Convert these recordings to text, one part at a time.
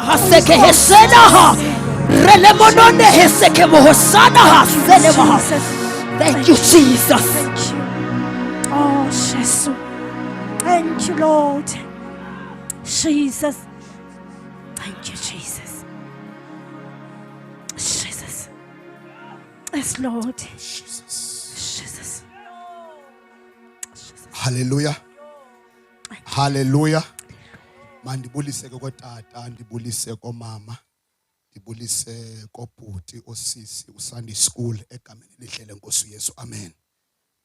haseke hesena ha relemononde heseke mohosana hasene maha. Thank you, Jesus. Oh, Jesus. Thank you, Lord. Jesus. Thank you, Jesus. Jesus. Yes, Lord. Jesus. Hallelujah. Hallelujah. Mandibulise ke kotata, ndibulise komama, ndibulise kobhuti osisi uSunday school egameni elihle lenkosi Yesu. Amen.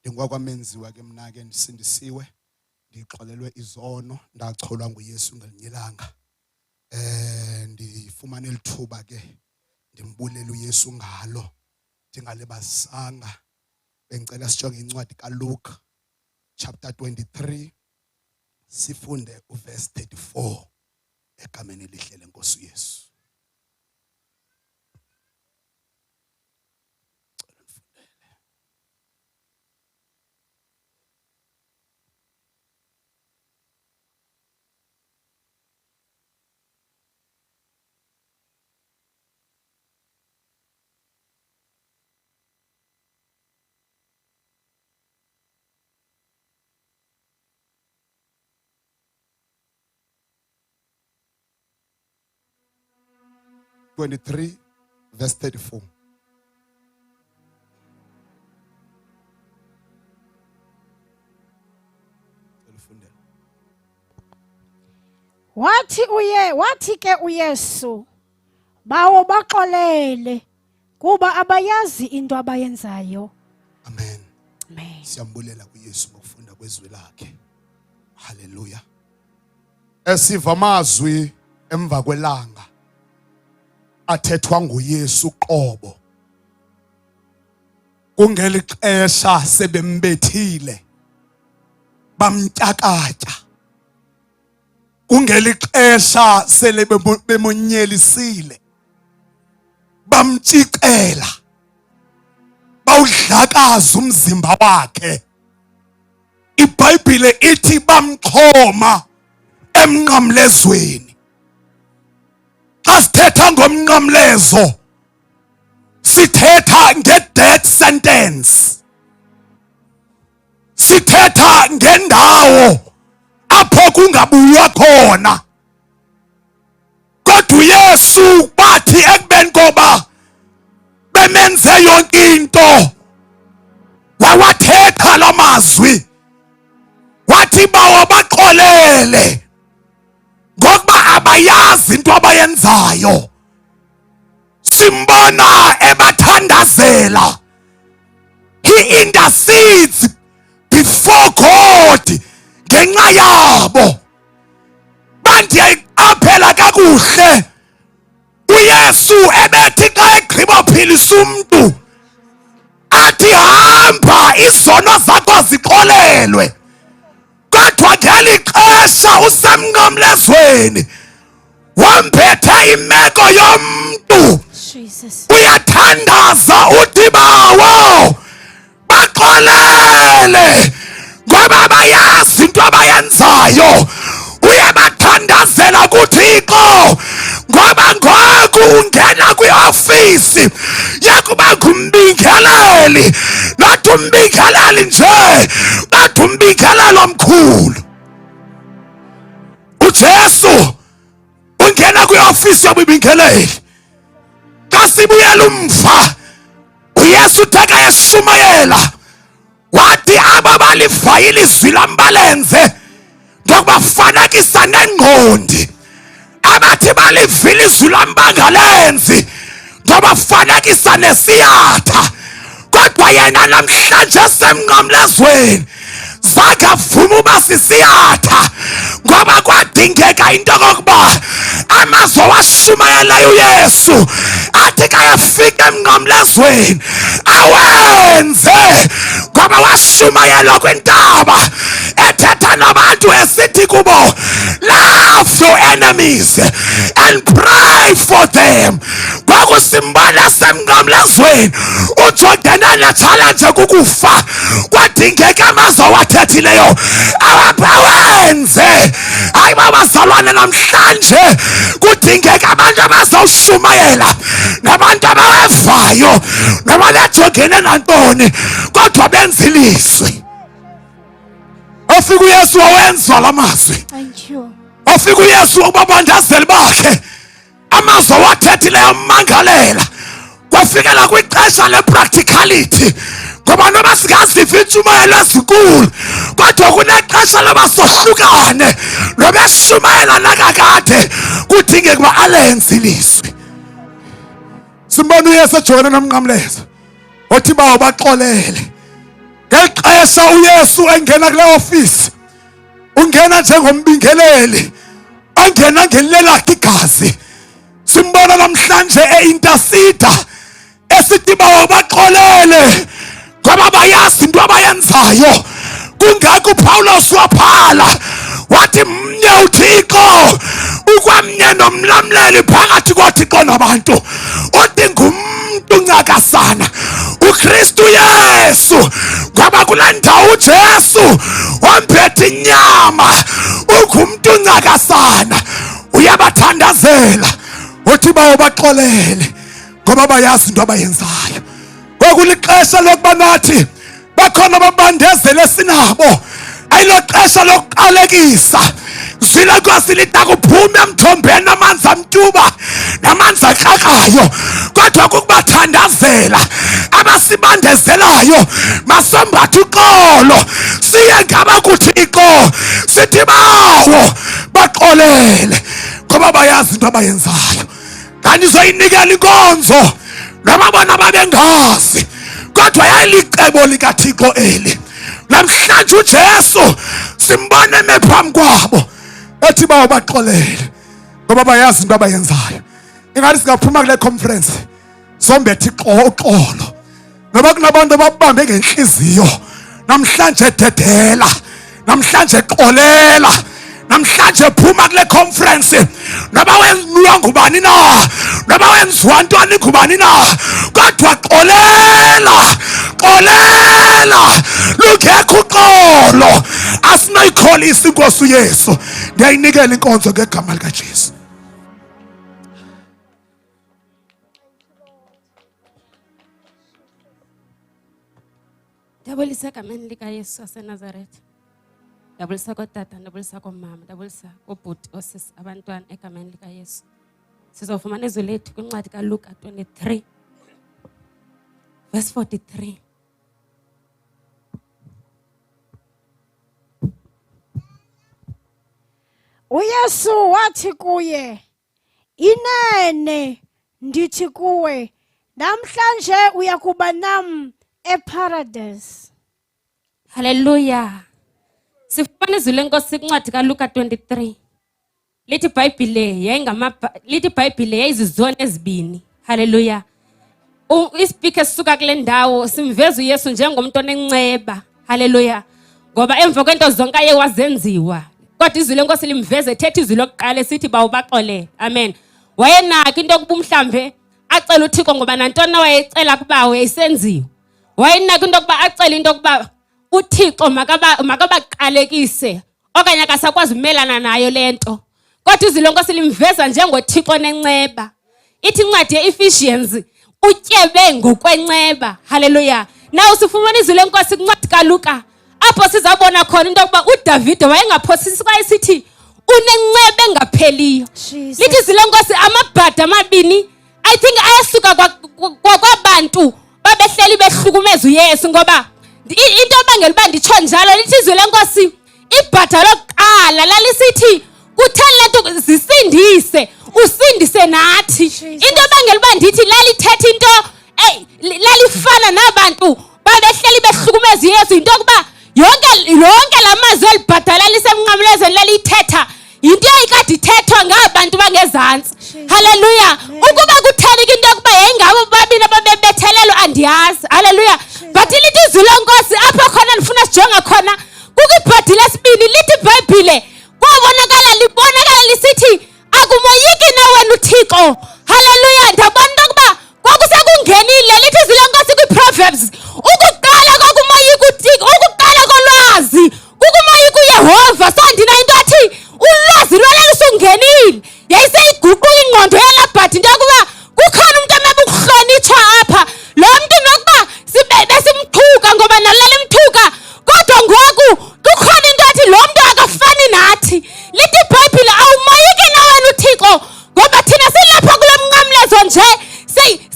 Ndingwakwamenziwa ke mina ke ndisindisiwe, ndixolelwe izono, ndacholwa nguYesu ngelinyelanga. Ndifumana elithuba ke ndimbulela uYesu ngalo, ndingalibazanga. Bengicela sijonge incwadi kaLuke chapter 23 sifunde uverse 34 egameni elihle lenkosi Yesu. 23 verse 34. Wathi ke uYesu, bawo baxolele kuba abayazi into abayenzayo. Amen. Amen. Siyambulela kuYesu ngokufunda kwezwi lakhe. Hallelujah. Esiva amazwi emva kwelanga athethwa nguYesu qobo. Kungeli xesha sebembethile bamtyakatya. Kungeli xesha sele bemonyelisile bamtshikela bawudlakaza umzimba wakhe. iBhayibhile ithi bamxhoma emnqamlezweni. Xa sithetha ngomnqamlezo sithetha nge-death sentence. Sithetha ngendawo apho kungabuywa khona. Kodwa uYesu bathi ekubeni koba bemenze yonke into, wawathetha la mazwi, wathi bawo baxolele ngokuba abayazi into abayenzayo. Simbona ebathandazela. He intercedes before God ngenxa yabo. Bandiyayiqaphela kakuhle uYesu ebethi xa egqiba philisa umntu athi hamba izono zakho zixolelwe. Kodwa ngeli xesha usemnqamlezweni wamphethe imeko yomntu. Uyathandaza uthi bawo baxolele ngoba bayazi into abayenzayo. Uyabathandazela kuThixo ngoba ngoku ungena kwiofisi yakuba ngumbingeleli. Not umbingeleli nje, but umbingeleli omkhulu. uJesu ungena kwiofisi yobubingeleli. Xa sibuyela umva uYesu theka eshumayela wathi aba balivaya ilizwi lam balenze ngokubafanekisa nengqondi. Abathi balivile izwi lam bangalenzi ngokubafanekisa nesiyatha. Kodwa yena namhlanje semnqamlezweni zange avuma uba sisiyatha ngoba kwadingeka into yokokuba amazwi washumayelayo uYesu athi kayafika emnqamlezweni awenze ngoba washumayela kwintaba ethetha nabantu esithi kubo, love your enemies and pray for them. Ngoku ngoku simbona semnqamlezweni ujongene ne-challenge kukufa kwadingeka amazwi awathethileyo awenze. Hayi babazalwane, namhlanje kudingeka abantu abazawushumayela nabantu abawevayo noma bejongene nantoni kodwa benza ilizwi. Ofika uYesu wawenza la mazwi. Thank you. Ofika uYesu ubabandazeli bakhe amazwi awathethileyo amangalela. Kwafikela kwixesha le-practicality ngoba noba singaziva intshumayelo ezinkulu kodwa kunexesha loba sohlukane nobeshumayela nakakade kudingeka uba alenze ilizwi. Simbona uYesu ejongene nomnqamlezo othi bawo baxolele. Ngeli xesha uYesu engena kule ofisi ungena njengombingeleli ongena ngelelakhe igazi. Simbona namhlanje einterceda esithi bawo baxolele ngoba bayazi into abayenzayo. Kungako uPawulos waphala wathi mnye uThixo ukwamnye nomlamleli phakathi koThixo nabantu uthi ngumntu ncakasana uKristu Yesu ngoba kula ndawo uJesu omphethe inyama ungumntu ncakasana uyabathandazela uthi bawo baxolele ngoba bayazi into abayenzayo. Kwakulixesha lokuba nathi bakhona ababandezele sinabo ayilo xesha lokuqalekisa. Zwile Nkosi lita kuphume emthombeni amanzi amtyuba namanzi akrakayo kodwa kukubathandazela abasibandezelayo masombathe uxolo siye ngaba kuThixo sithi bawo baxolele ngoba bayazi into abayenzayo. Kanti zoyinikela inkonzo noma bona babengazi kodwa yayilicebo likaThixo eli. Namhlanje uJesu simbona eme phambi kwabo ethi bawo baxolele ngoba bayazi into abayenzayo. Ingathi singaphuma kule conference sombethe uxolo ngoba kunabantu ababambe ngenhliziyo namhlanje dedela, namhlanje xolela, namhlanje phuma kule conference noba wenziwa ngubani na noba wenziwa ntoni ngubani na kodwa xolela, xolela lungekho uxolo. Asinoyikholisa inkosi uYesu. Ndiyayinikela inkonzo ngegama likaJesu. Ndabulisa egameni likaYesu waseNazaretha. Ndabulisa kootata, ndabulisa koomama, ndabulisa koobhuti, oosisi, abantwana egameni likaYesu. Sizofumana izwi lethu kwincwadi kaLuka 23 verse 43. uYesu wathi kuye, inene ndithi kuwe, namhlanje uyakuba nam eparadise. Hallelujah. Sifumana izwi lenkosi kwincwadi kaLuka 23. Lithi iBhayibhile yayizizona ezibini. Hallelujah. Ispeaker sisuka kule ndawo simveza uYesu njengomuntu onenceba. Hallelujah. Ngoba emva kwento zonke aye wazenziwa kodwa izwi lenkosi limveza ethetha izwi lokuqala esithi bawo baxolele. Amen. Wayenaka into yokuba mhlambe acela uThixo ngoba nantoni wayecela kubawo yayisenziwa. Wayenaka into yokuba acela into yokuba uThixo makabaqalekise okanye akasakwazi umelana nayo lento. Kodwa izwi lenkosi limveza njengoThixo nenceba. Ithi incwadi ye-Ephesians utyebe ngokwenceba. Hallelujah. Naw sifumana izwi lenkosi kwincwadi kaLuka apho sizabona khona into yokuba uDavide wayengaphosisi kwaye sithi unenceba engapheliyo. Lithi izwi lenkosi amabhada amabini I think ayasuka kwabantu babehleli behlukumeza uYesu ngoba into ebangela uba nditsho njalo lithi izwi lenkosi ibhada lokuqala lalisithi kutheni lento zisindise usindise nathi. Into ebangela uba ndithi lalithetha into lalifana nabantu babehleli behlukumeza uYesu into yokuba yonke la mazwi elibhadala lisemnqamlezweni lalithetha into eyayikade ithethwa ngabantu bangezantsi. Hallelujah. Ukuba kutheni into yokuba yayingabo babini ababebethelelwe andiyazi. Hallelujah. But lithi izwi lenkosi apho khona ndifuna sijonga khona kukwibhadi lesibini lithi iBhayibhile libonakala lisithi akumoyiki na wena uThixo. Hallelujah. Ndabona ukuba ngoba thina silapha kule mnqamlezo nje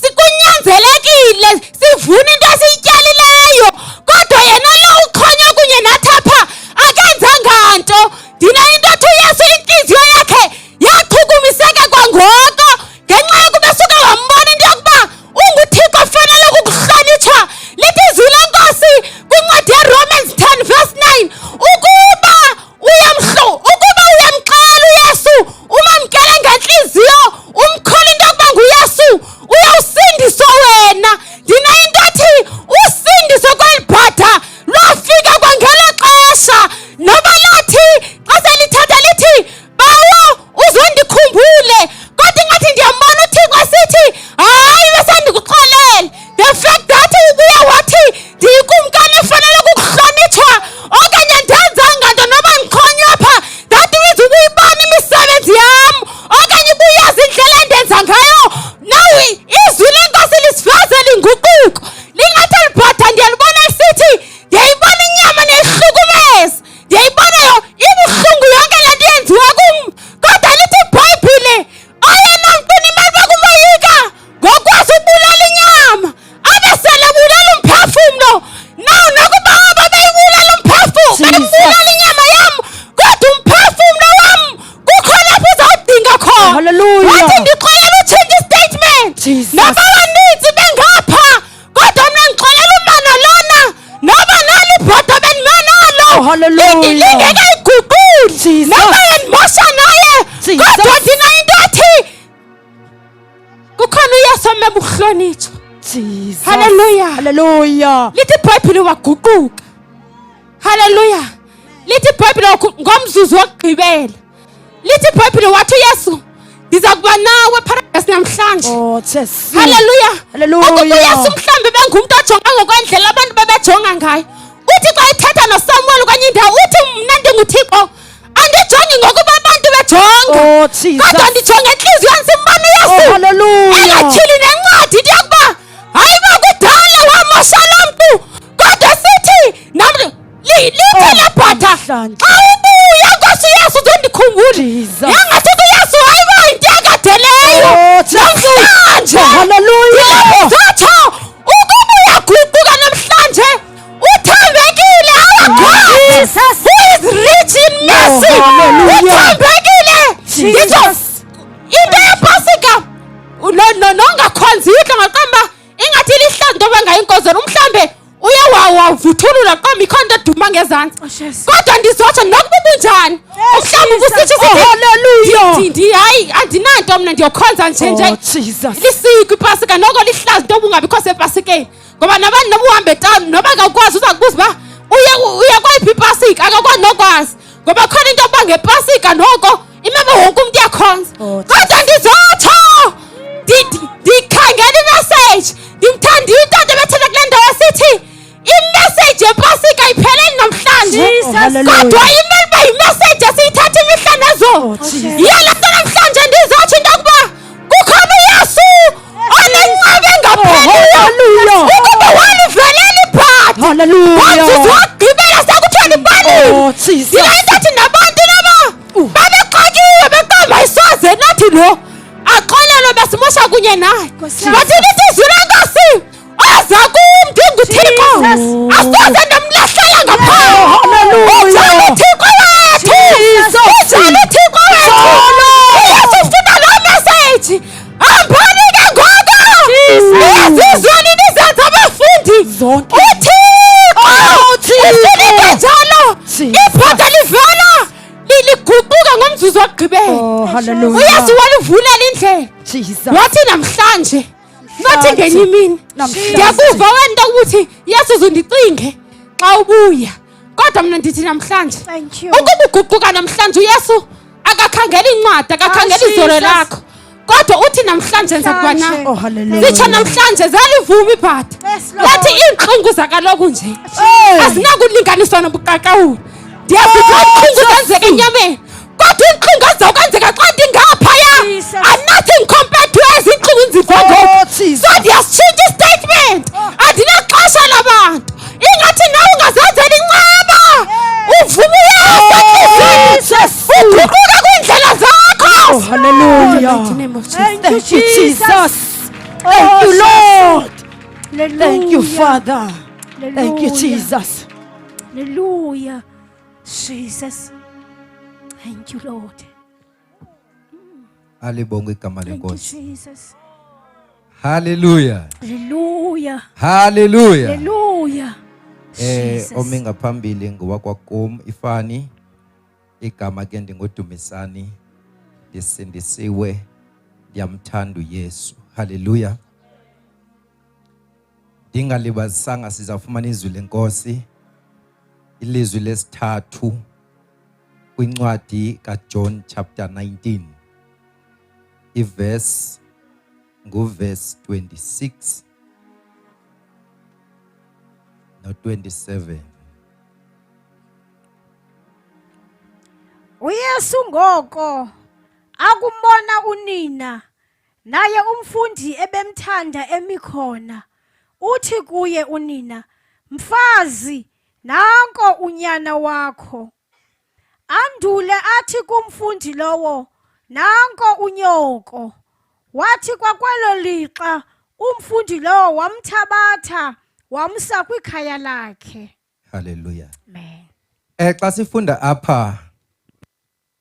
sikunyanzelekile sivuna into esiyityalileyo, kodwa yena lo ukhanya kunye nathi apha akenzanga nto. Ndinayinto uYesu inhliziyo yakhe yachukumiseka kwangoko ngenxa yokuba suke wambona into yokuba unguThixo ofanele ukukuhlonitshwa. Lithi izwi leNkosi kwincwadi yeRomans 10:9 ukuba uyamxela uYesu, umamkele ngenhliziyo, umkholwa into yokuba nguYesu, uyawusindiswa wena. Ndinayinto ethi usindiso kwelibhatha lwafika kwangelo xesha, noba lathi xa selithatha lithi bawo uzondikhumbule, kodwa ingathi ndiyambona uThixo esithi hayi besendikuxolele. The fact that ubuya wathi ndiyikumkani efanele ukukuhlonitshwa okanye ndenzanga nto noba ndikhonywa pha, that means ubuyibona imisebenzi yam okanye ubuyazi indlela endenza ngayo. Now izwi leNkosi lisivezela inguquko, lingathi libhatha ndiyalibona esithi ndiyayibona inyama neyihlukumeza, ndiyayibona ibuhlungu yonke le nto yenziwa kum, kodwa lithi iBhayibhile oyena mntwini imele kumoyika ngokwazi ubulala inyama abesele bulala umphefumlo. Naw nokuba aba beyibulala umphefumlo, beyibulala inyama yam, kodwa umphefumlo wam kukhona apho uzawudinga khona. Hallelujah. Wathi ndixolela utshintsha istatement, noba baninzi bengapha, kodwa mna ndixolela umana lona noba nalo ibhodo bendimenalo lingekayiguquli noba yendimosha naye, kodwa ndinayinto ethi kukhona uYesu omebuhlonitshwa. Hallelujah. Lithi iBhayibhile waguquka. Hallelujah. Lithi iBhayibhile ngomzuzu wokugqibela, lithi iBhayibhile wathi uYesu ndiza kuba nawe paradise namhlanje. Hallelujah. Ukuba uYesu mhlawumbi bengumntu ojonga ngokwendlela abantu bebejonga ngayo, uthi xa ethetha noSamuel okanye indawo uthi mna ndinguThixo andijongi ngokuba abantu bejonga, kodwa ndijonga enhliziyo yansimana uYesu engatyhili nencwadi into yokuba hayi bakudala wamosha lo mntu, kodwa sithi lithi lebhatha xa ubuya Nkosi uYesu uzondikhumbula. Yangathi uYesu hayi ba yinto yakadeleyo namhlanje. Ndizotsho ukuba uyaguquka namhlanje, uthembekile our God who is rich in mercy, uthembekile. Nditsho into yePasika nongakhonziyo idla ngaqamba ingathi lihlazo nto bengayinkozelo, mhlambe uye wavuthulula qamba ikhona into eduma ngezantsi, kodwa ndizotsho nokuba bunjani mhlawumbi kusitsho sithi hayi andinanto mna ndiyokhonza nje lisiko iPasika, noko lihlazo nto bungabikho sePasikeni, ngoba nabantu noba uhambe etawuni noba akakwazi uza kubuza uba uya kwayiphi iPasika, akakwazi nokwazi, ngoba khona into yokuba ngePasika noko imebe wonke umntu uyakhonza. Kodwa ndizotsho ndikhangela imessage, ndimthandile utata bethetha kule ndawo esithi imessage yePasika ipheleli namhlanje, kodwa imele uba yimessage esiyithatha imihla nezo. Yala nto namhlanje ndizotsho into yokuba kukhona uYesu onenqaba engapheliyo, ukuba walivelela ibhatha ngomzuzu wokugqibela sekuthiwa libaniwe. Ndinayinto ethi nabantu naba babexakiwe beqamba isoze nathi lo axolelwe besimosha kunye naye, bathi lithi izwi leNkosi oza kum ndinguThixo asoze ndamlahlela ngaphandle. Ujalo uThixo wethu, ujalo uThixo wethu. uYesu ufuna loo message hambani ke ngoko ezizweni nizenza abafundi uThixo ufunike njalo. Ibhoda livela liguquka ngomzuzu wokugqibela. uYesu walivulela indlela wathi namhlanje nathi ngenye imini ndiyakuva wena ukuthi Yesu uzundicinge xa ubuya, kodwa mna ndithi namhlanje ukuba uguquka namhlanje uYesu akakhangela incwadi, akakhangela izolo lakho, kodwa uthi namhlanje nza kuba nawe. Zitsho namhlanje zalivuma ibhatha lathi iintlungu zakaloku nje azinakulinganiswa nobuqaqawuli. Ndiyaziva iintlungu zenzeka enyameni, kodwa iintlungu ezizawukwenzeka xa ndingaphaya are nothing compared to ezi iintlungu nziva ngoku. So ndiyasitshintsha istatement, andinaxesha labantu. Ingathi nawe ungazenzela inceba, uvume uYesu, uguquka kwiindlela zakho. name of Jesus. Thank you, Thank you, Jesus. Jesus. Oh, Thank you, Lord. Hallelujah. Thank you, Father. Thank you, Hallelujah. Jesus. Hallelujah. Jesus. Thank you, Lord. Alibonge igama Thank you, lenkosi. Jesus. Hallelujah. Hallelujah. Hallelujah. Hallelujah. Jesus. Omi ngaphambili ngowakwakum ifani. Igama ke ndingodumisani. Ndisindisiwe. Ndiyamthanda uYesu. Hallelujah. Ndingalibazisanga sizafumana izwi lenkosi. Ilizwi lesithathu kwincwadi kaJohn chapter 19. Verse 26 no 27. uYesu ngoko akumbona unina naye umfundi ebemthanda emikhona uthi kuye unina, mfazi, nanko unyana wakho. Andule athi kumfundi lowo, nanko unyoko. Wathi kwakwelo lixa umfundi lowo wamthabatha wamsa kwikhaya lakhe. Hallelujah. Amen. Xa sifunda apha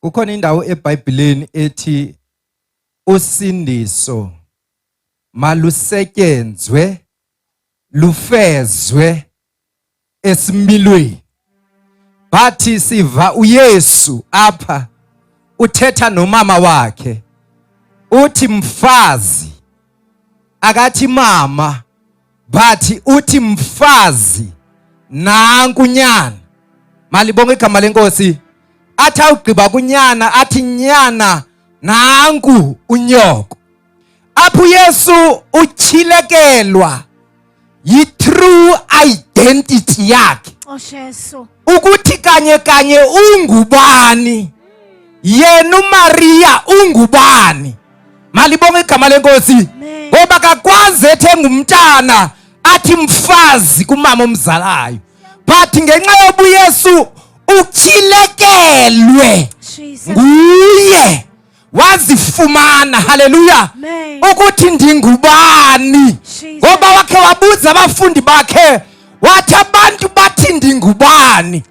kukhona indawo eBhayibhelini ethi usindiso malusetyenzwe lufezwe esimilweni. Bathi siva uYesu apha uthetha nomama wakhe uthi mfazi, akathi mama, bathi uthi mfazi nanku nyana. Malibonge igama lenkosi. Athi awugqiba kunyana athi nyana nanku unyoko. Apho uYesu utyhilekelwa yi-true identity yakhe. Jesu. Ukuthi kanye kanye ungubani. Yena uMaria ungubani. Malibonge igama lenkosi. Ngoba kakwazi ethenga umntana athi mfazi kumama omzalayo. But ngenxa yobu Yesu utyhilekelwe nguye wazifumana. Hallelujah. Ukuthi ndingubani. Ngoba wakhe wabuza abafundi bakhe wathi abantu bathi ndingubani.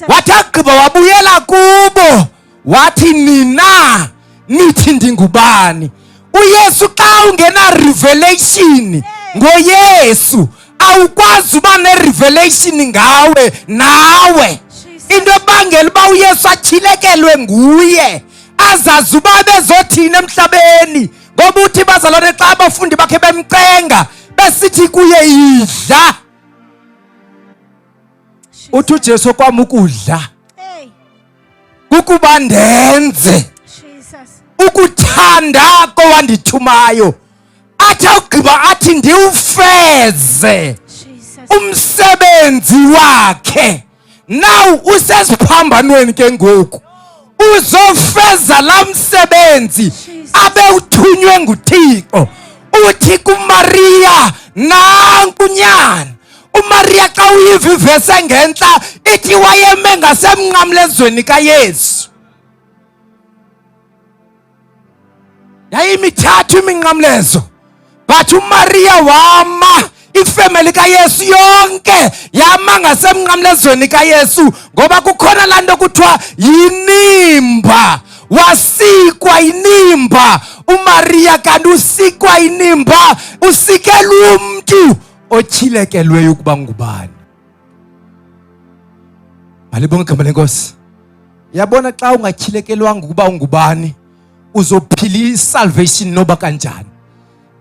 Wathi agqiba wabuyela kubo wathi nina nithi ndingubani. uYesu xa ungena revelation ngoYesu awukwazi uba ne-revelation ngawe nawe. Into ebangela uba uYesu atyhilekelwe nguye azazi uba bezothina emhlabeni. Ngoba uthi bazalwane xa abafundi bakhe bemcenga besithi kuye idla. Uthi uJesu kwam ukudla kukuba ndenze ukuthanda kowandithumayo. Athi awugqiba athi ndiwufeze umsebenzi wakhe. Now usesiphambanweni ke ngoku uzofeza la msebenzi abe uthunywe nguThixo. Uthi kuMaria nanku nyana. uMaria xa uyiva ivesi engentla ithi wayeme ngasemnqamlezweni kaYesu. Yayimithathu iminqamlezo, but uMaria wama. Ifamily kaYesu yonke yama ngasemnqamlezweni kaYesu ngoba kukhona laa nto kuthiwa yinimba. Wasikwa inimba uMaria, kanti usikwa inimba usikelwe umntu otyhilekelweyo ukuba ngubani. Malibonge igama lenkosi. Yabona xa ungatyhilekelwanga ukuba ungubani uzophila isalvation noba kanjani.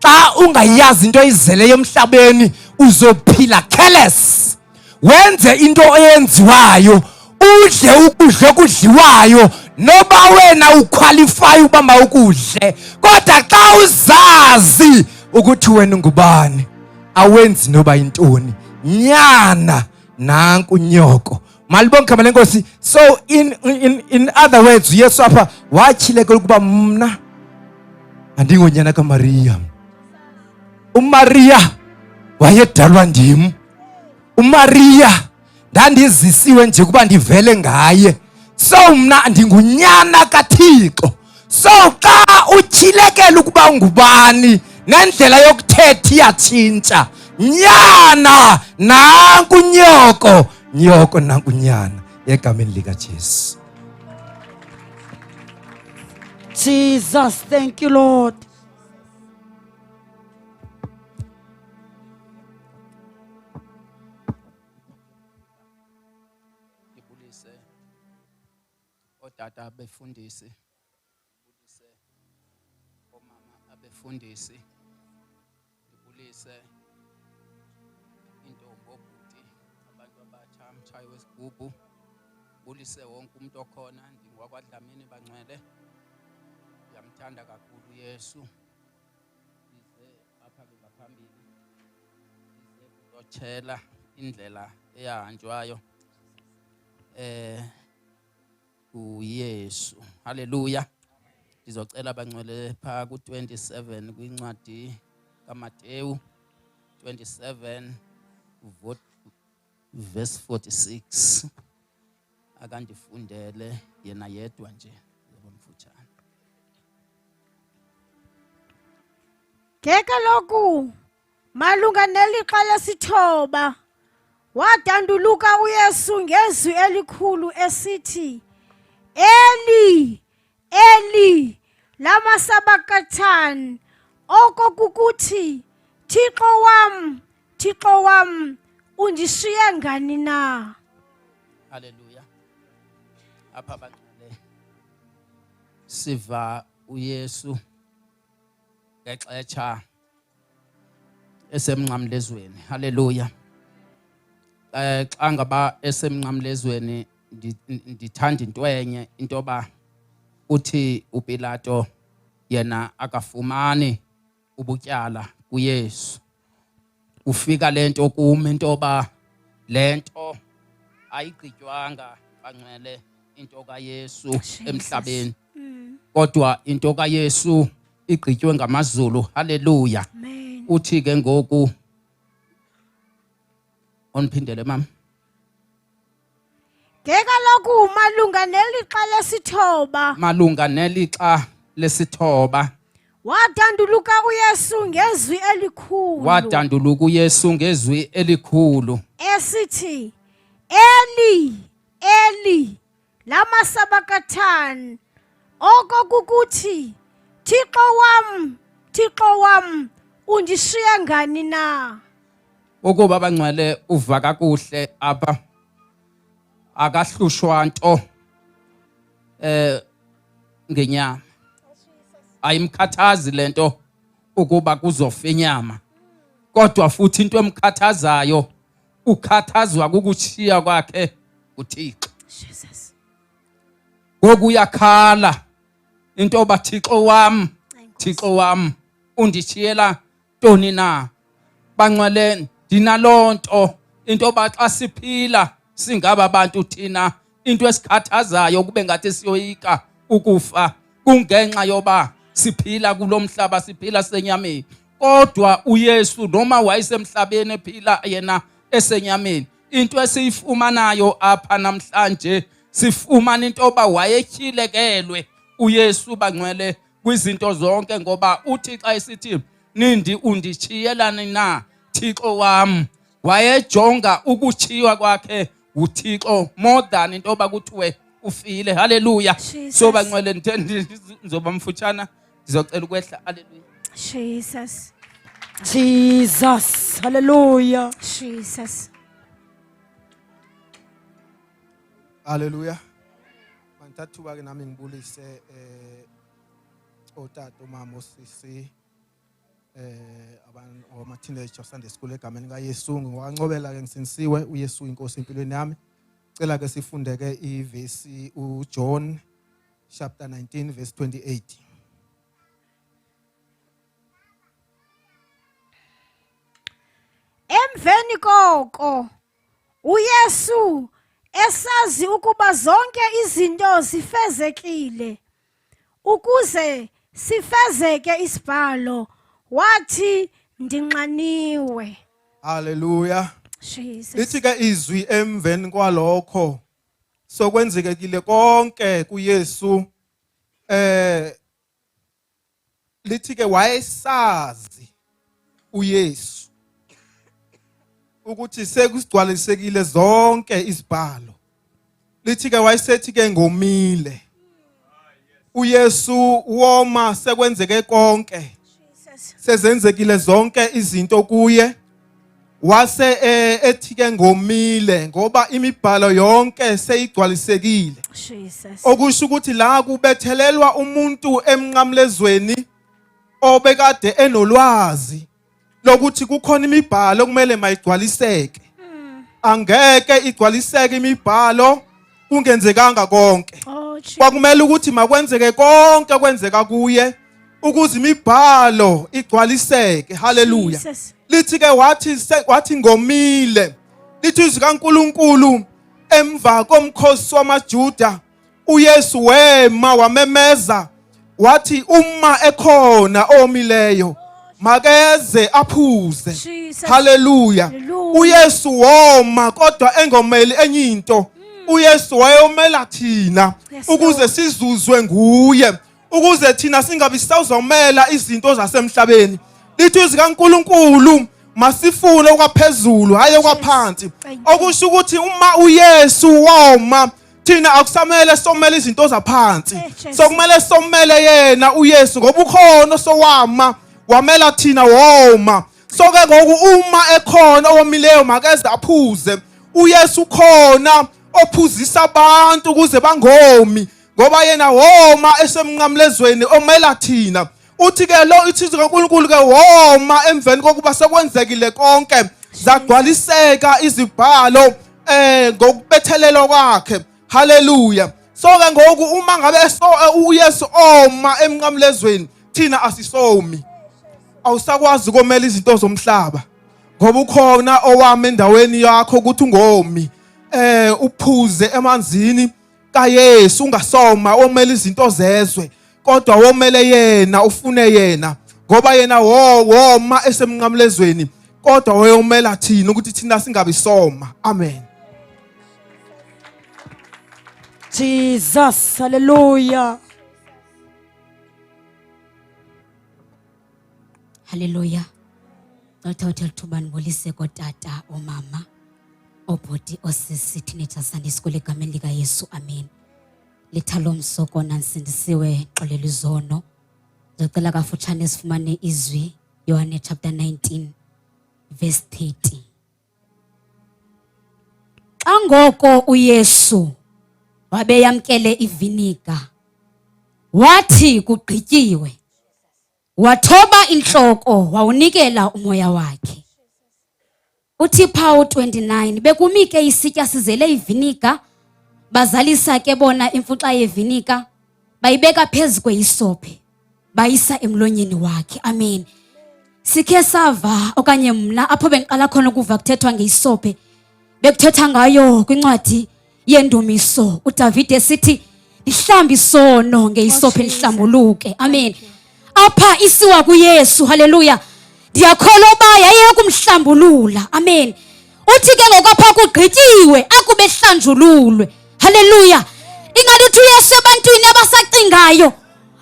Xa ungayazi into izeleyo emhlabeni uzophila careless. Wenze into oyenziwayo, udle ukudla okudliwayo noba wena uqualify uba mawukudle. Kodwa xa uzazi ukuthi wena ngubani awenzi noba intoni. Nyana nanku nyoko. Malibonge igama lenkosi. So in other words uYesu apha watyhilekela ukuba mna andingonyana kaMaria. uMaria wayedalwa ndim. uMaria ndandizisiwe nje kuba ndivele ngaye. So mna ndingunyana kaThixo. So xa utyhilekela ukuba ungubani nendlela yokuthetha iyatshintsha. Nyana nanku nyoko, nyoko nanku nyana, egameni likaJesu. Jesus, thank you, Lord. Ngibulise otata abefundisi, ngibulise omama abefundisi, ngibulise intombi obhuti, abantu abatsha, umtshayi wesigubhu, ngibulise wonke umuntu okhona. NdingowakwaDlamini Bangcwele, ndiyamthanda kakhulu Yesu. Ize apha ke ngaphambili, ize kuzotshela indlela eyahanjwayo uYesu. Haleluya. Ndizocela Bangcwele pha ku-27 kwincwadi kaMateyu 27 verse 46. Akandifundele yena yedwa nje ngomfutshane. Ke kaloku malunga nelixa lesithoba wadanduluka uYesu ngezwi elikhulu esithi, Eli, Eli, lama sabakthani, okokukuthi, Thixo wam, undishiye ngani na? Haleluya. Apha Bangcwele siva uYesu ngexetsha esemnqamlezweni. Haleluya. Xa ngaba esemnqamlezweni ndithanda into enye, intoba uthi uPilato yena akafumani ubutyala kuYesu. Ufika lento kume intoba lento ayigqitywanga Bangcwele into kaYesu emhlabeni, kodwa into kaYesu igqitywe ngamazulu. Haleluya. Amen. Uthi ke ngoku, onphindele mama. Ke kaloku malunga nelixa lesithoba wadanduluka uYesu ngezwi elikhulu esithi, Eli, Eli, lama sabakthani, okokukuthi, Thixo wam, undishiye ngani na? ukuba Bangcwele uva kakuhle apha akahlushwa nto ngenyama. Ayimkhathazi lento ukuba kuzofa inyama, kodwa futhi into emkhathazayo, ukhathazwa kukutshiya kwakhe uThixo. Jesus. Ngoku uyakhala intoba Thixo wam, undishiyela ntoni na? Bangcwele ndinaloo nto intoba xa siphila singaba bantu thina, into esikhathazayo kube ngathi siyoyika ukufa, kungenxa yoba siphila kulo mhlaba, siphila senyameni. Kodwa uYesu noma wayesemhlabeni ephila yena esenyameni, into esiyifumanayo apha namhlanje, sifumana intoba wayetyilekelwe uYesu Bangcwele kwizinto zonke, ngoba uthi xa esithi nindi unditshiyelani na Thixo wam, wayejonga ukutshiywa kwakhe uThixo more than intoba kuthiwe ufile. Haleluya. So Bangcwele ndizoba mfutshana, ndizocela ukwehla. Haleluya. Jesus, hallelujah. Jesus. Haleluya. Mantathuba ke nami ngibulise otata umama osisi ama teenager Sunday school egameni kaYesu. Ngiwancobela ke ngisinisiwe uYesu inkosi empilweni yami. Cela ke sifunde ke ivesi uJohn chapter 19 verse 28. Emveni koko uYesu esazi ukuba zonke izinto zifezekile, ukuze sifezeke isibhalo, wathi ndinxaniwe. Haleluya. Jesus. Lithi ke izwi emveni kwalokho sokwenzekile konke kuYesu lithi ke wayesazi uYesu ukuthi sekusigcwalisekile zonke izibhalo. Lithi ke wayesethi ke ngomile. uYesu woma sekwenzeke konke. Sezenzekile zonke izinto kuye. Wase ethi ke ngomile ngoba imibhalo yonke seyigcwalisekile. Jesus. Okusho ukuthi la kubethelelwa umuntu emnqamlezweni obekade enolwazi lokuthi kukhona imibhalo kumele mayigcwaliseke. Angeke igcwaliseke imibhalo kungenzekanga konke. Oh, Jesus. Kwakumele ukuthi makwenzeke konke kwenzeka kuye ukuze imibhalo igcwaliseke. Hallelujah. Jesus. Lithi ke wathi ngomile. Lithi izwi kaNkulunkulu emva komkhosi wamaJuda uYesu wema wamemeza wathi uma ekhona omileyo makeze aphuze. Jesus. Hallelujah. Hallelujah. uYesu woma kodwa engomeli enye into. uYesu wayomela thina Yes, ukuze Lord. sizuzwe nguye, ukuze thina singabi sawuzomela izinto zasemhlabeni. Lithi izwi kaNkulunkulu masifune okwaphezulu hayi okwaphansi. Thank you. Okusho ukuthi uma uYesu woma thina akusamele somela izinto zaphansi. Jesus. Sokumele somele yena uYesu ngoba ukhona sowama wamela thina woma. So ke ngoku uma ekhona omileyo makeze aphuze. uYesu khona ophuzisa abantu ukuze bangomi ngoba yena woma esemnqamlezweni omela thina. Uthi ke lo ithizwe kaNkulunkulu ke woma emveni kokuba sekwenzekile konke zagcwaliseka izibhalo ngokubethelelwa kwakhe. Hallelujah. So ke ngoku uma ngabe uYesu oma emnqamlezweni thina asisomi. Awusakwazi ukomela izinto zomhlaba ngoba ukhona owami endaweni yakho ukuthi ungomi uphuze emanzini kaYesu ungasoma omela izinto zezwe kodwa womele yena ufune yena ngoba yena woma esemnqamlezweni kodwa wayomela thina ukuthi thina singabi soma. Amen. Jesus. Hallelujah. Hallelujah. Ngothatha lithuba ndibulise kotata, omama, obhoti, osisi, teenager Sunday School egameni lika Yesu. Amen. Lithalo msoko nansindisiwe xolela izono. Ndicela kafutshane sifumane izwi Yohane chapter 19 verse 30. Xa ngoko uYesu wabeyamkele iviniga wathi kugqityiwe, wathoba inhloko wawunikela umoya wakhe. Uthi Phawu 29 bekumike isitya sizele iviniga, bazalisa ke bona imfuxa yeviniga, bayibeka phezu kwehisophi, bayisa emlonyeni wakhe. Amen. Sikhe sava okanye mna apho bengiqala khona ukuva kuthethwa ngehisophi bekuthetha ngayo kwincwadi yendumiso. uDavide esithi ihlambi isono ngehisophi lihlambuluke. Amen. Apha isiwa kuYesu. Hallelujah. Ndiyakholwa uba yaye kumhlambulula. Amen. Uthi ke ngokapha kugqityiwe akubehlanjululwe. Hallelujah. Ingathi uYesu ebantwini abasacingayo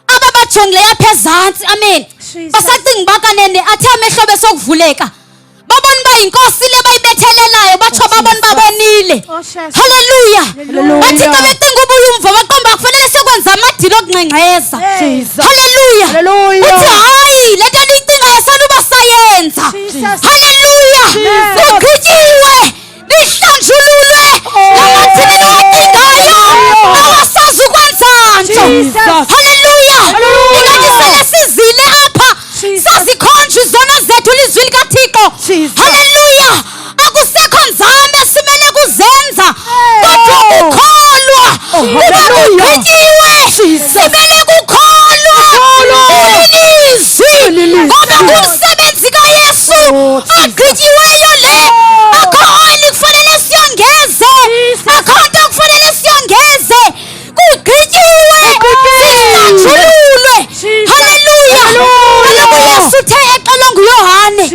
ababajongileyo apha ezantsi. Amen. Basacinga bakanene athe amehlo besokuvuleka babona ba inkosi le bayibethelelayo batsho babona babonile. Hallelujah. Bathi xa becinga ubuyumva baqomba kufanele sekwenza amadilo okungqengqeza. Hallelujah. Uthi hayi le nto niyicingayo sanuba sayenza. Hallelujah. Kugqityiwe lihlanjululwe lamathini niwacingayo awasazi ukwenza nto. Hallelujah. Ingathi sele sizile apha sazikhonjwa izono zethu lizwi likaThixo. Hallelujah. Akusekho nzame simele kuzenza kodwa ukukholwa kuba kugqityiwe. Simele kukholwa ilizwi ngoba ngumsebenzi kaYesu agqityiweyo le. Akho oyili kufanele siyongeze, akho nto kufanele siyongeze. Kugqityiwe sihlanjululwe. Hallelujah. Kaloku Yesu uthe exelwe nguYohane.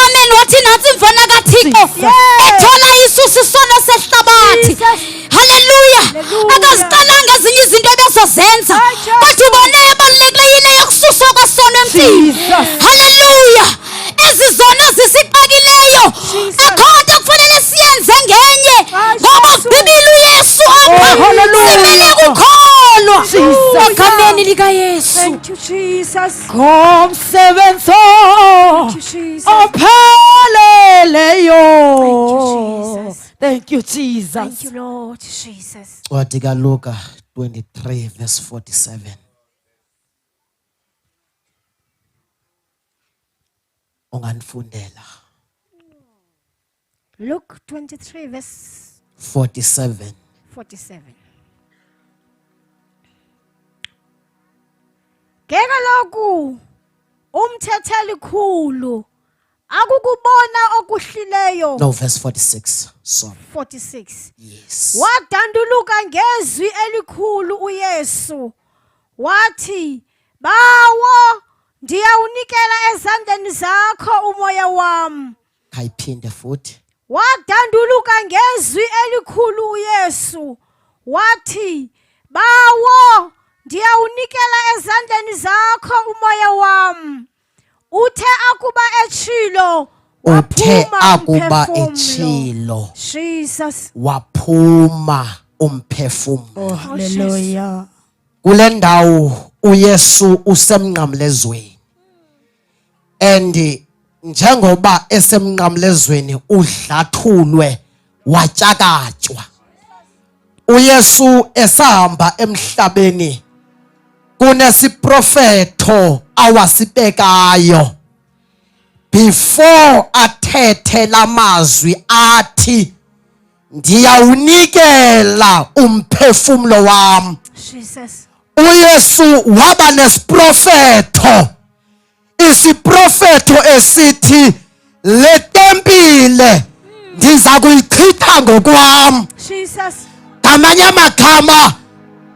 Amen. Wathi nantsi imvana kaThixo ethola isusu isono sehlabathi. Hallelujah. Akaziqalanga ezinye izinto ebezozenza kodwa Hallelujah. Ezizona zisixakileyo akho nto kufanele siyenze ngenye ngoba ugqibile uYesu apha simele kukholwa egameni likaYesu. Thank you, Jesus. Ngomsebenzi Thank you, Jesus. opheleleyo. Thank you, Jesus. Thank you, Jesus. Thank you, Lord Jesus. Wathi kaLuka 23 verse 47. Unganifundela Luke 23 verse 47. 47. Ngeke lokhu umthetheli khulu akukubona okuhlileyo. No, verse 46. Sorry. 46. Yes. Wadanduluka ngezwi elikhulu uYesu wathi, "Bawo, ndiyawunikela ezandleni zakho umoya wami." Kayiphinde futhi. Wadanduluka ngezwi elikhulu uYesu wathi, "Bawo, ndiyawunikela ezandleni zakho umoya wami." Uthe akuba echilo echilo Jesus. waphuma umphefumulo. Hallelujah. Kule ndawo uYesu usemnqamlezweni. And njengoba esemnqamlezweni udlathulwe watyakatywa. uYesu esahamba emhlabeni kunesiprofeto awasibekayo before athethe lamazwi athi ndiyawunikela umphefumulo wami. Jesus. uYesu waba nesiprofeto, isiprofeto esithi le tempile ndiza kuyichitha ngokwami. Jesus. Ngamanye amagama,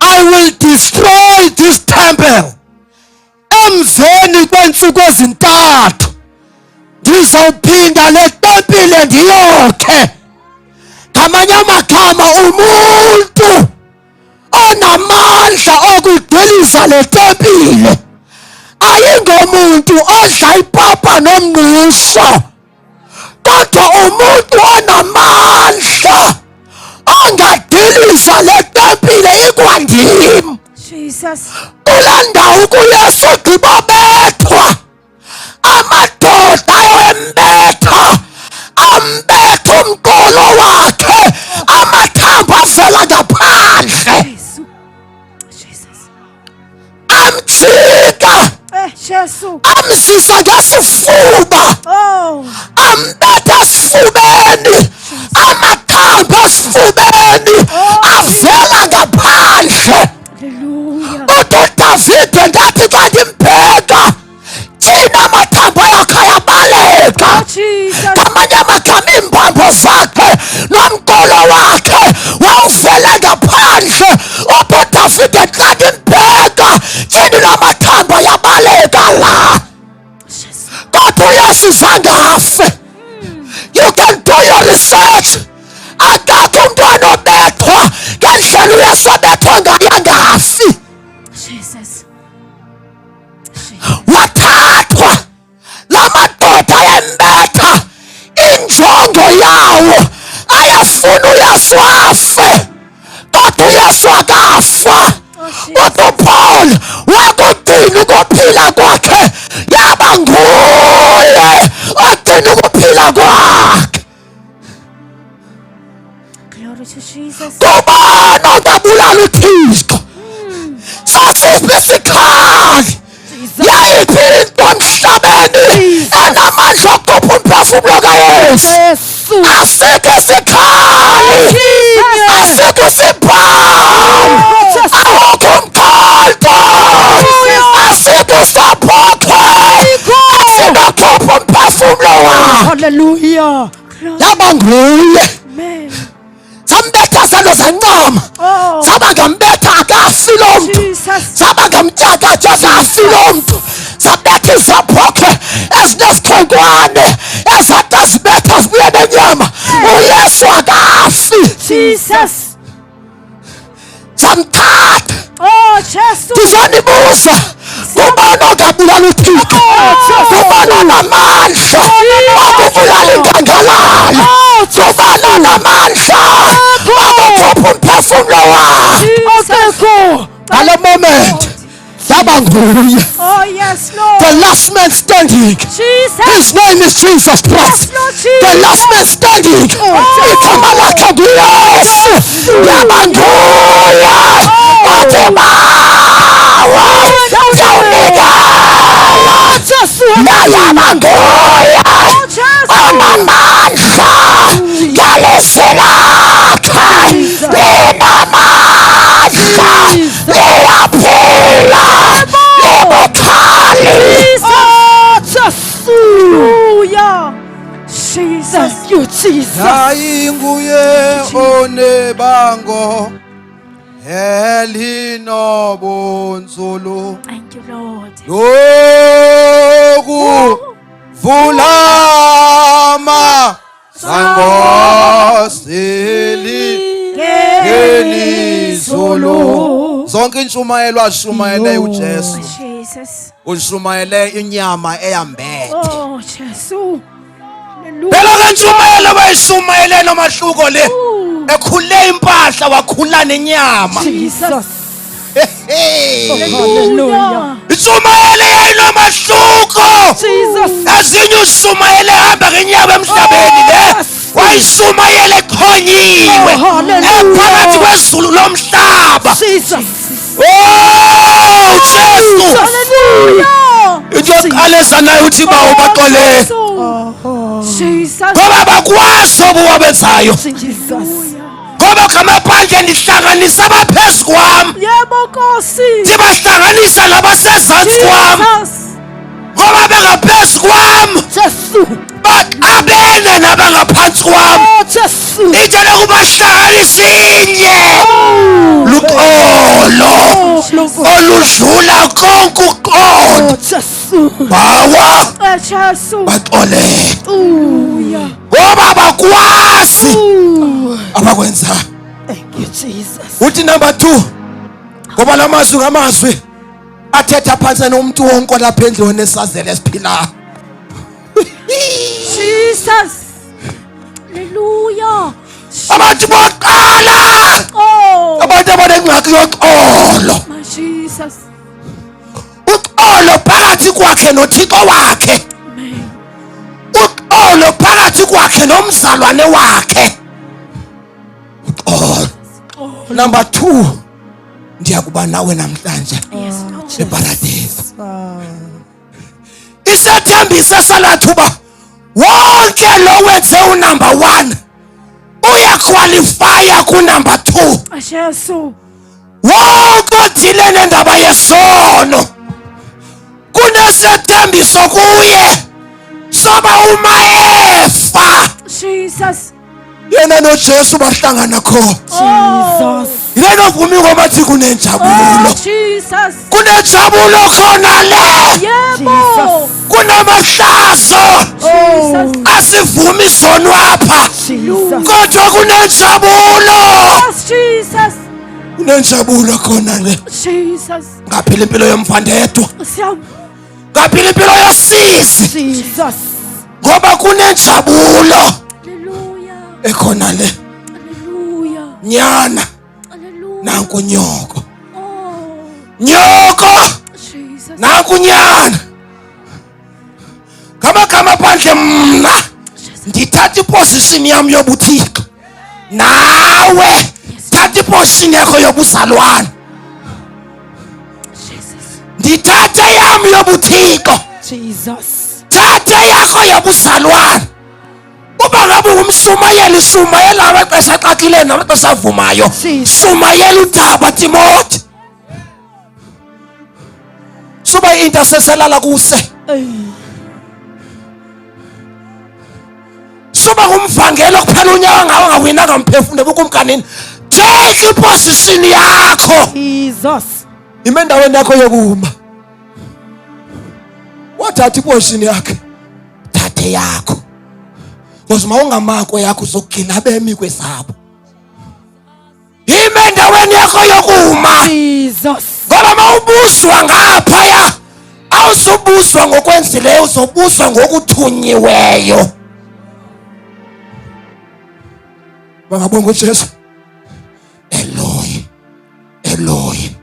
I will destroy this temple. Emveni kweentsuku ezintathu ndizawuphinda le tempile ndiyokhe. Ngamanye amagama, umuntu onamandla okuyigcwelisa le tempile ayingomuntu odla ipapa nomngqusho, kodwa umuntu onamandla ongadilisa le tempile ikwandim. Jesus. Kule ndawo kuYesu gqibobethwa amadoda ayembetha ambetha umqolo wakhe amathambo avela ngaphandle Jesus. Jesus. amjika Jesus. amzisa ngesifuba Oh. ambetha esifubeni amathambo esifubeni avela ngaphandle. Hallelujah. uDavide ngathi xa ndimbheka thina amathambo yakhe ayabaleka. Jesus. Ngamanye amagama iimbambo zakhe nomqolo wakhe wawuvele ngaphandle. uDavide xa ndimbheka thina namathambo ayabaleka la. Kodwa uYesu zange afe. You can do your research. Akakho umntwana obethwa ngendlela uYesu abethwa ngayo angafi. Jesus. Wathathwa la madoda ayembetha injongo yawo ayafuna uYesu afe, kodwa uYesu akafa. Kodwa uPaul wakugcina ukuphila kwakhe yaba nguye ogcina ukuphila kwakhe. Glory to Jesus. Kubani ongabulala uThixo? Sasiphi isikhali? Yayiphi into emhlabeni enamandla okupha umphefumulo kaYesu? Asikho isikhali, asikho isibhamu, awukho umkhalto, asikho isaphokho esinokhupha umphefumulo wakhe. Hallelujah. Yaba nguye. Amen. Sambetha salo zancama, Oh. saba ngambetha akafi lo mntu, Jesus. saba ngamtyakatya akafi lo mntu, sabetha izaphokhwe ezinesikhonkwane ezade zibetha zibuye nenyama. uYesu akafi. Jesus. Samthatha Oh, Jesus. ndizonibuza kubani ongabulala uThixo? Hallelujah. Oh, yes, Lord. The last man standing. Jesus. His name is Jesus Christ. Yes, Lord The last man Jesus. standing. Igama lakhe nguYesu. Yabanduya. Athibawa. Yawunikela. Nayabanduya. Amamandla. Yalisilakhe. Linamandla. Liyaphila. Libukhali. Hallelujah. Jesus. Thank you, Jesus. Yayinguye onebango elinobunzulu Thank you, Lord. loku vulama sangosili ngelizulu zonke intshumayelo ashumayele uJesu Jesus. ushumayele inyama eyambele Oh, Jesus. phela ke intshumayelo bayishumayele nomahluko le ekhule impahla wakhula nenyama Jesus. Hallelujah. intshumayelo yayinomahluko Jesus. ezinye ushumayele hamba ngenyama emhlabeni le wayishumayele eqhonyiwe ephakathi kwezulu lomhlaba Jesus. oh Jesu Hallelujah. into yokuqalisa nayo uthi bawubaxolele Jesus. ngoba bakwazi obuwabenzayo Jesus. ngoba ngamaphandle ndihlanganisa abaphezu kwam Yebo Nkosi. ndibahlanganisa labasezantsi kwam Jesus. ngoba bengaphezu kwam Jesu. baxabene nabangaphansi kwam Oh, Jesu. into lokubahlanganisa inye luxolo oludlula konke uqondo Oh, Jesu. bawa Jesus. baxolele Hallelujah. ngoba bakwazi abakwenzayo Thank you, Jesus. uthi number 2 ngoba lamazwi ngamazwi athetha phansi nomuntu wonke lapha endlini esazele esiphilayo Jesus. Hallelujah. abantu boqala Oh. abantu abanengxaki yoxolo My Jesus. uxolo phakathi kwakhe noThixo wakhe Amen. uxolo phakathi kwakhe nomzalwane wakhe uxolo number 2 ndiyakuba nawe namhlanje Yes, Lord. eparadise isethembiso salathuba wonke lo wenze unumber 1 uyaqualifya kunumber 2 Jesus. wonke odile nendaba yesono kunesethembiso kuye soba uma efa Jesus. yena noJesu bahlangana khona Oh. yena ovumi ngobathi kunenjabulo Jesus. kunenjabulo khona le Yebo. kunamahlazo Jesus. asivumi isono apha Jesus. kodwa kunenjabulo Yes, Jesus. kunenjabulo khona le Jesus. ngaphila impilo yomfandedwa Siyam. ngaphila impilo yosisi Jesus. ngoba kunenjabulo Hallelujah. ekhona le Hallelujah. nyana Hallelujah. nanku nyoko Oh. nyoko Jesus. nanku nyana ngamagama phandle mna ndithatha iposition yami yobuthixo nawe thatha iposition yakho yobuzalwane Jesus. ndithatha yami yobuthixo Jesus. thatha yakho yobuzalwane uba ngabe umshumayeli shumayela amaxesha axakileyo namaxesha avumayo shumayela udaba Timothy suba into seselala kuse suba kumvangelo kuphela unyaka ngawo ngawinanga mphefumule bukumkanini take iposition yakho Jesus. ime endaweni yakho yokuma wathatha iposition yakhe thathe yakho because mawungamako yakho uzogcina abemi kwesabo ime endaweni yakho yokuma Jesus. ngoba mawubuswa ngaphaya awuzobuswa ngokwenzileyo uzobuswa ngokuthunyiweyo bangabonga uJesu Eloi Eloi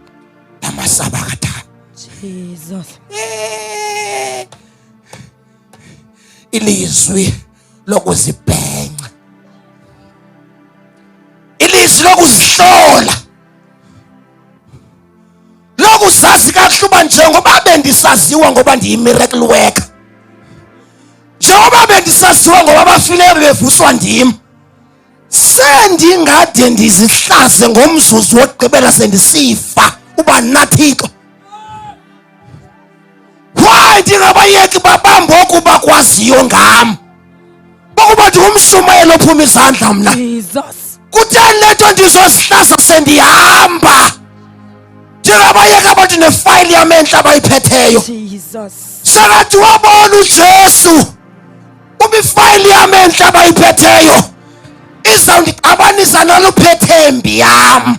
lama sabakatha Jesus. Ilizwi lokuzibhenca, ilizwi lokuzihlola, lokuzazi kahle uba njengoba bendisaziwa ngoba ndiyi-miracle worker, njengoba bendisaziwa ngoba abafileyo bevuswa ndim, sendingade ndizihlaze ngomzuzu wokugqibela sendisifa uba nathixo. Why ndingabayeki babamba oku bakwaziyo ngam, bokuba ndingumshumayeli ophuma izandla mna? Jesus. Kutheni le nto ndizozihlaza sendihamba? Ndingabayeka abantu nefayili yam entle abayiphetheyo. Jesus. Sakathi wabona uJesu uba ifayili yam entle abayiphetheyo izawundixabanisa nalo phethembi yam.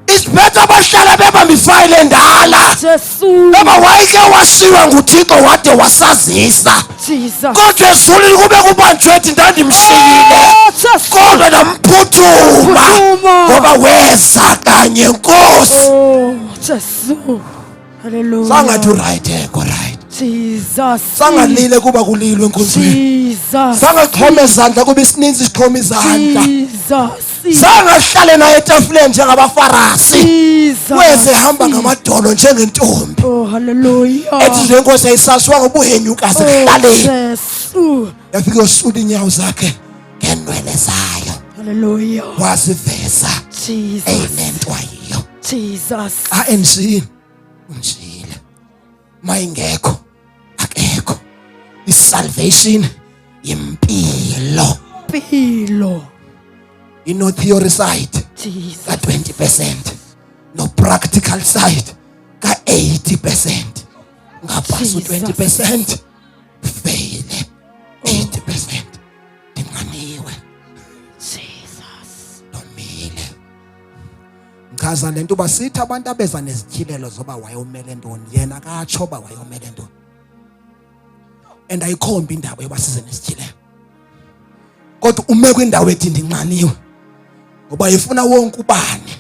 Isiphethe abahlala bebamba ifayili endala, Jesus. eba wayeke washiywa nguThixo wade wasazisa. Jesus. Kodwa ezulwini kube kubanjwethi ndandimshiyile, kodwa ndamphuthuma ngoba weza kanye Nkosi. Oh, Jesus. Hallelujah. Sangathi uright eko right, Jesus. sangalile kuba kulilwe enkosini, Jesus. sangaxhoma izandla kuba isininzi sixhoma izandla, Jesus. sangahlale naye etafuleni njengabafarasi, Jesus. weze hamba ngamadolo njengentombi Oh, hallelujah. ethi nje Nkosi ayisasiwa ngobuhenyukazi ekuhlaleni. Jesus. Yafika yosula iinyawo zakhe ngenwele zayo Hallelujah. waziveza Jesus. eyilento ayiyo. Jesus. Endlini unjile, mayingekho akekho. Isalvation impilo, Pilo. ino theory side Jesus. ka 20%, no practical side ka 80%. Ngapasi Jesus. 20% fail, 80% dinganiwe. Jesus. Domile ngaza lento basithi abantu abeza nezityhilelo zoba wayomele ntoni, yena akatsho ba wayomele ntoni. And ayikhombi indaba yoba size nezityhilelo, kodwa ume kwindawo ethi ndinxaniwe ngoba ifuna wonke ubani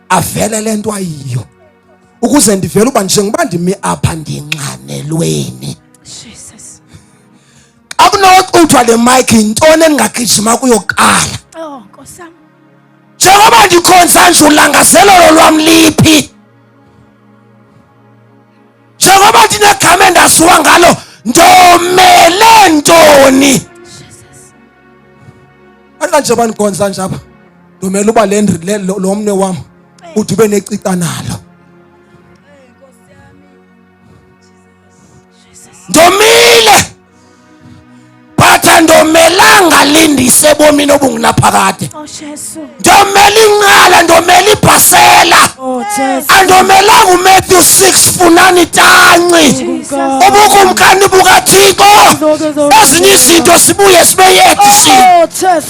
avele lento ayiyo, ukuze ndivele uba njengoba ndimi apha ndinxanelweni. Jesus. Akunoxuthwa le mic yintoni endingagijima kuyoqala. Oh, Nkosi yami. Njengoba ndikhonza nje ulangazelelo lwam liphi, njengoba ndinegama endaziwa ngalo, ndomele ntoni? Jesus. Akanje banikhonza nje apha, ndomele uba lo mne wam uthi ube necita nalo. Ndomile batha ndomelanga lindise ebomini obungunaphakade. Oh, Jesus. Ndomela inqala, ndomela ibhasela, Oh, Jesus. andomelanga uMatthew 6 funani tanci ubukumkani bukaThixo. Ezinye izinto sibuye sibeyeke sini. Oh, Jesus.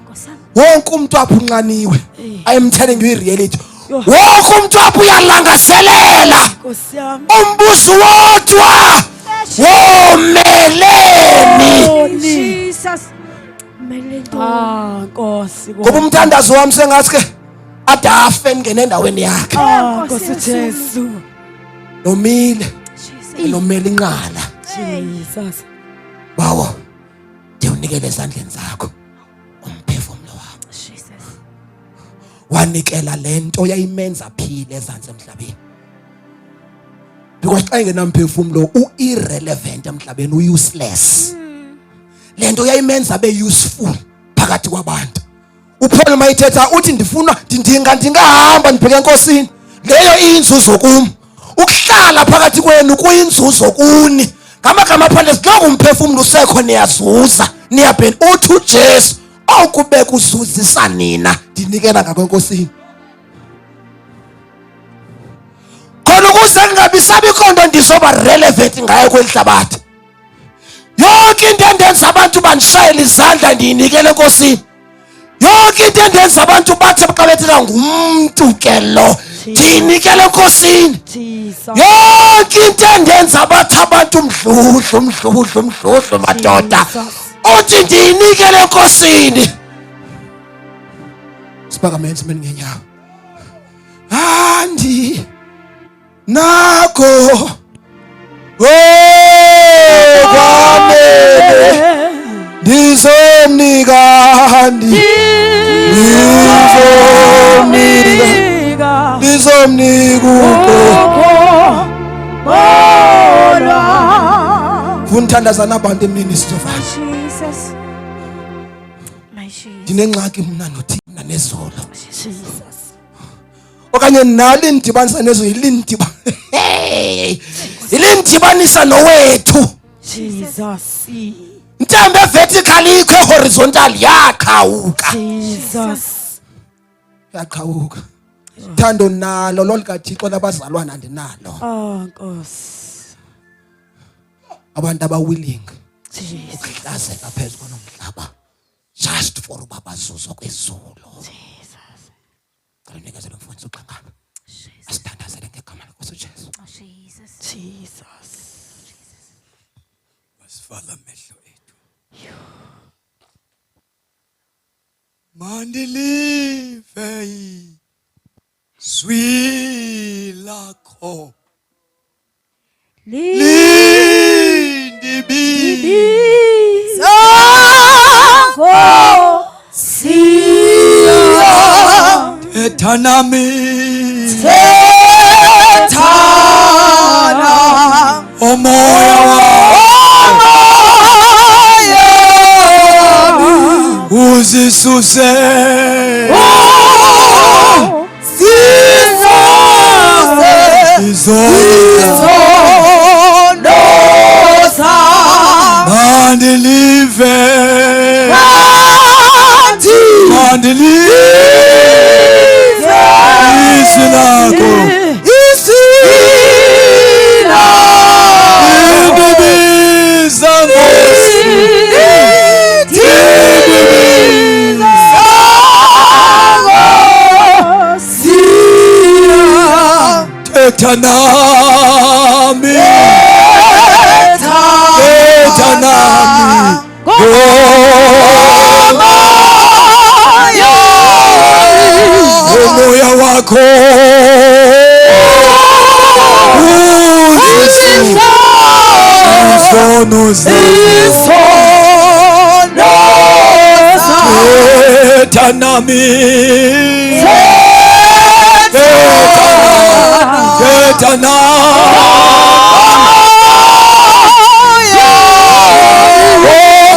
Nkosi yami. Wonke umuntu apha unxaniwe. I am telling you reality. Wonke umuntu apha uyalangazelela. Nkosi yami. Umbuso wodwa womeleni. Oh, Jesus. Melento. Nkosi. Ngoba umthandazo wami sengathi ke adafe ngene endaweni yakhe. Nkosi Jesu. Nomile, Jesus. nomela inqala. Jesus. Bawo, ndiwunikele ezandleni zakho umphefumulo wakho. Jesus. Wanikela lento yayimenza phile ezantsi emhlabeni. Because xa engenamphefumulo u-irrelevant emhlabeni, u-useless. Lento yayimenza abe useful phakathi kwabantu. uPaul mayithetha uthi ndingahamba ndibheke enkosini, leyo iyinzuzo kum. Ukuhlala phakathi kwenu kuyinzuzo kuni. Ngamagama aphandle siloku umphefumulo usekho niyazuza, niyabhena. Uthi uJesu okubeka uzuzisa nina ndinikela ngakwenkosini. Khona ukuze kungabi sabikho nto ndizoba relevant ngayo kwelihlabathi. Yonke into endenza abantu bandishayela izandla ndiyinikele enkosini. Yonke into endenza abantu bathi xa bethetha ngumntu ke lo ndiyinikele enkosini. Jesus. Yonke into endenza bathi abantu mdludlu madoda uthi ndiyinikele enkosini. Siphakame emini ngenyawo. andi nakho kwanele ndizomnika Vunithandaza nabantu eministry of us. Jesus. My Jesus. Ndinengxaki mna nothina nezolo. Jesus. Okanye nalo indibanisa nezolo ilindibanisa nowethu. Jesus. Ntembe vertical ikho horizontal yaqhawuka. Jesus. Yaqhawuka. Thando nalo lolika Thixo labazalwana ndinalo. Oh, Nkosi. Abantu abawilling Jesus. ukuhlazeka phezu konomhlaba just for ubabazuzo kwezulu. Jesus. Nginikezele mfundisi uxangana. Asithandazele ngegama lenkosi uJesu. Jesus. Jesus. Masivala amehlo ethu. Mandilive izwi lakho. Thetha nami, umoya wami uzisuse, mandilive izwi lakho. Indibiza Nkosi, thetha nami, umoya wakho uzisuse izono thetha nami, thetha umoya wakho uzisuse izono thetha nami, thetha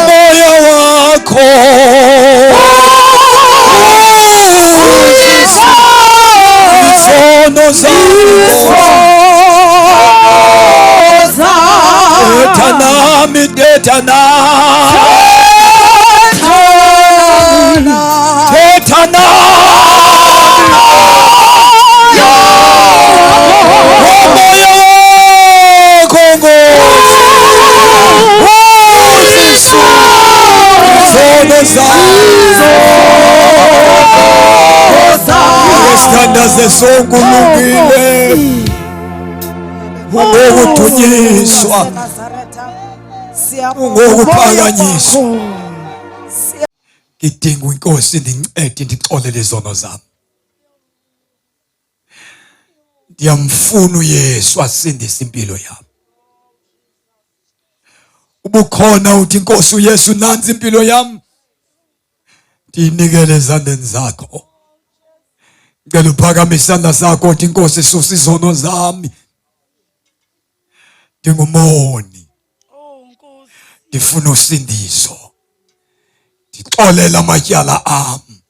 umoya wakho uzisuse izono sithandaze sonke ulungile ungokuthunyiswa ungokuphakanyiswa. Ngidinga inkosi indincede ndixolele izono zami. Ndiyamfuna uYesu asindise impilo yami. Ubukhona uthi inkosi uYesu nansi impilo yami ndiyinikele ezandleni zakho. Ngicela uphakamise isandla sakho uthi inkosi susa izono zami. Ndingumoni, ndifuna usindiso, ndixolela amatyala ami.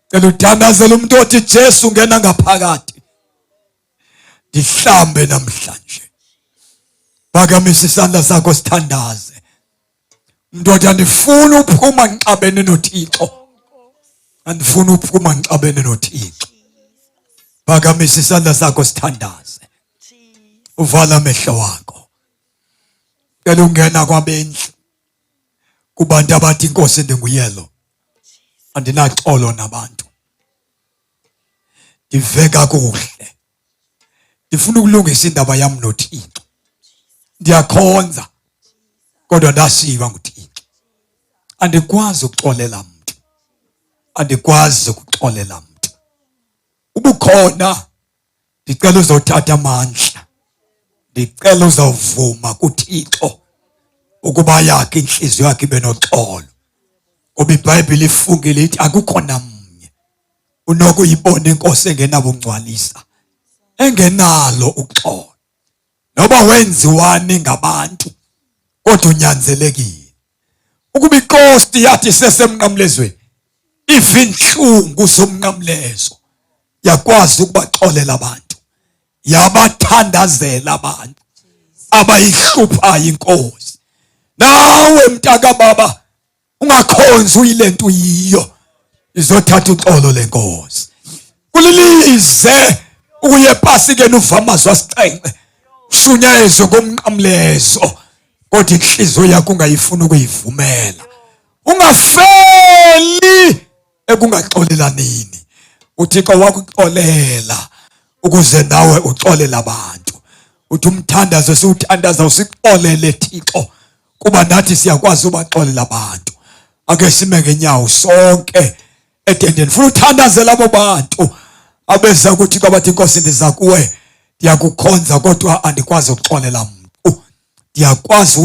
Ngicela uthandazele umuntu othi Jesu ngena ngaphakathi ndihlambe namhlanje. Phakamisa isandla sakho sithandaze. Umuntu othi andifuna uphuma ngixabene noThixo, andifuna uphuma ngixabene noThixo. Phakamisa isandla sakho sithandaze. Uvala amehlo wakho. Ngicela ungena kwabendlu kubantu abathi inkosi ndinguyelo, andinaxolo nabantu, ndive kakuhle, ndifuna ukulungisa indaba yami noThixo. Ndiyakhonza kodwa ndasiwa nguThixo. Andikwazi ukuxolela mntu, andikwazi ukuxolela mntu. ubukhona ndicela uzothatha amandla, ndicela uzawuvuma kuThixo ukuba yakhe inhliziyo yakhe ibe noxolo, ngoba iBhayibhile ifungile ithi akukho namnye unokuyibona inkosi engenabungcwalisa, engenalo uxolo. Noba wenziwani ngabantu kodwa unyanzelekile ukuba inkosi yathi sesemnqamlezweni, iva inhlungu somnqamlezo, yakwazi ukubaxolela abantu, yabathandazela abantu abayihluphayo inkosi. Nawe mntaka baba ungakhonzi uyilento uyiyo, izothatha uxolo lenkosi. Kulilize ukuye ePasikeni uva amazwi asixhenxe, ushunyayezwe ngomnqamlezo, kodwa inhliziyo yakho ungayifuni ukuyivumela. Ungafeli ekungaxolelanini. uThixo wakuxolela ukuze nawe uxolela abantu. Uthi umthandazo siwuthandaza usixolele Thixo, kuba nathi siyakwazi ubaxolela abantu. Ake sime ngenyawo sonke etendeni, funa uthandaze labo bantu abeza kuthi kwabathi inkosi ndiza kuwe, ndiyakukhonza kodwa andikwazi ukuxolela umuntu. Ndiyakwazi